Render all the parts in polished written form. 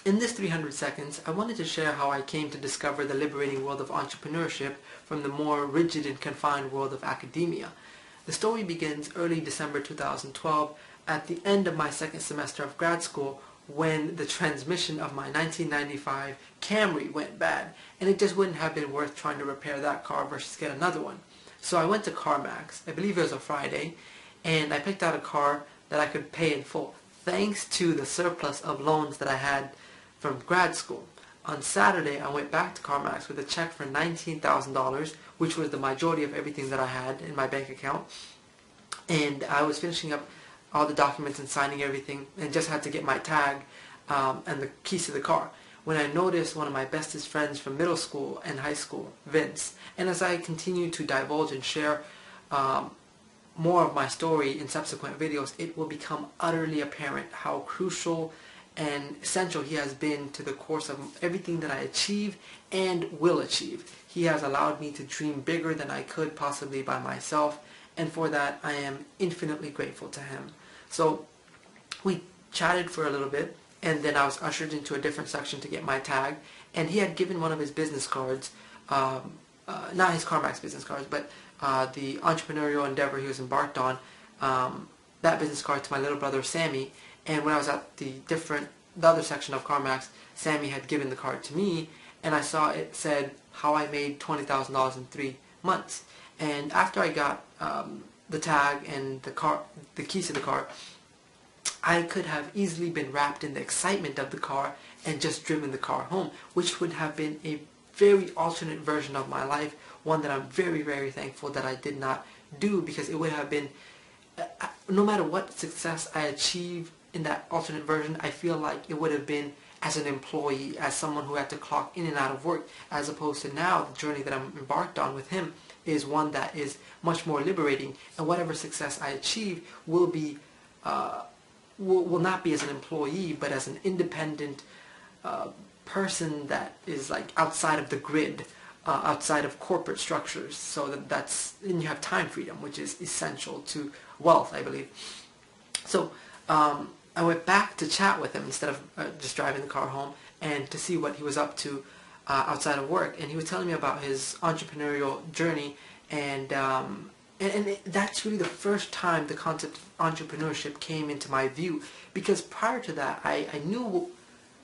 In this 300 seconds, I wanted to share how I came to discover the liberating world of entrepreneurship from the more rigid and confined world of academia. The story begins early December 2012 at the end of my second semester of grad school, when the transmission of my 1995 Camry went bad, and it just wouldn't have been worth trying to repair that car versus get another one. So I went to CarMax, I believe it was a Friday, and I picked out a car that I could pay in full, thanks to the surplus of loans that I had from grad school. On Saturday, I went back to CarMax with a check for $19,000, which was the majority of everything that I had in my bank account, and I was finishing up all the documents and signing everything, and just had to get my tag and the keys to the car, when I noticed one of my bestest friends from middle school and high school, Vince. And as I continue to divulge and share more of my story in subsequent videos, it will become utterly apparent how crucial and essential he has been to the course of everything that I achieve and will achieve. He has allowed me to dream bigger than I could possibly by myself, and for that I am infinitely grateful to him. So we chatted for a little bit, and then I was ushered into a different section to get my tag, and he had given one of his business cards, not his CarMax business cards, but the entrepreneurial endeavor he was embarked on, that business card to my little brother Sammy. And when I was at the other section of CarMax, Sammy had given the card to me, and I saw it said how I made $20,000 in 3 months. And after I got the tag and the keys to the car, I could have easily been wrapped in the excitement of the car and just driven the car home, which would have been a very alternate version of my life, one that I'm very, very thankful that I did not do, because it would have been, no matter what success I achieve in that alternate version, I feel like it would have been as an employee, as someone who had to clock in and out of work, as opposed to now the journey that I'm embarked on with him is one that is much more liberating, and whatever success I achieve will be will not be as an employee, but as an independent person that is like outside of the grid, outside of corporate structures. So and you have time freedom, which is essential to wealth, I believe. So I went back to chat with him instead of just driving the car home, and to see what he was up to outside of work. And he was telling me about his entrepreneurial journey, and that's really the first time the concept of entrepreneurship came into my view, because prior to that I knew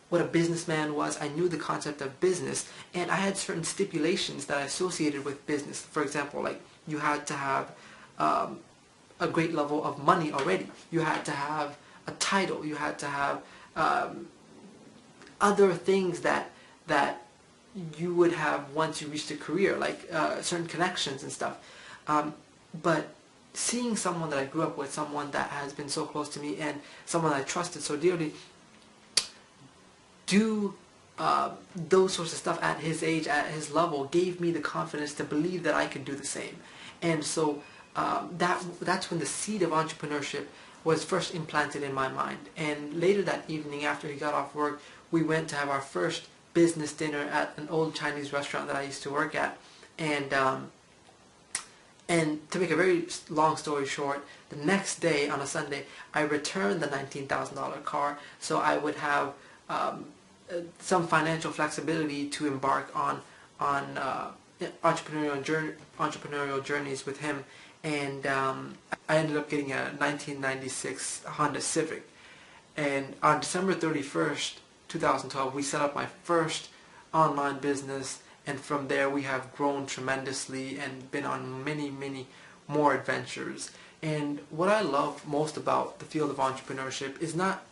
what a businessman was, I knew the concept of business, and I had certain stipulations that I associated with business. For example, like you had to have a great level of money already, you had to have a title, you had to have other things that you would have once you reached a career, like certain connections and stuff. But seeing someone that I grew up with, someone that has been so close to me, and someone I trusted so dearly, do those sorts of stuff at his age, at his level, gave me the confidence to believe that I could do the same. And so that's when the seed of entrepreneurship was first implanted in my mind. And later that evening, after he got off work, we went to have our first business dinner at an old Chinese restaurant that I used to work at. And to make a very long story short, the next day on a Sunday, I returned the $19,000 car, so I would have some financial flexibility to embark on entrepreneurial journeys with him. And I ended up getting a 1996 Honda Civic. And on December 31st, 2012, we set up my first online business, and from there we have grown tremendously and been on many, many more adventures. And what I love most about the field of entrepreneurship is not,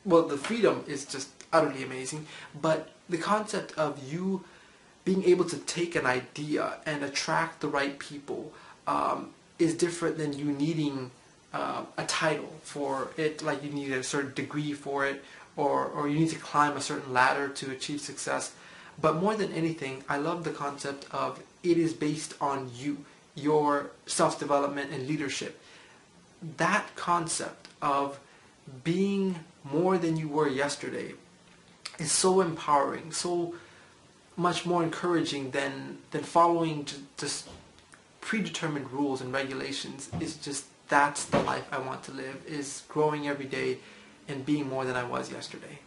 well, the freedom is just utterly amazing, but the concept of you being able to take an idea and attract the right people is different than you needing a title for it, like you need a certain degree for it, or you need to climb a certain ladder to achieve success. But more than anything, I love the concept of it is based on you, your self-development and leadership. That concept of being more than you were yesterday is so empowering, so much more encouraging than following just predetermined rules and regulations. That's the life I want to live, is growing every day and being more than I was yesterday.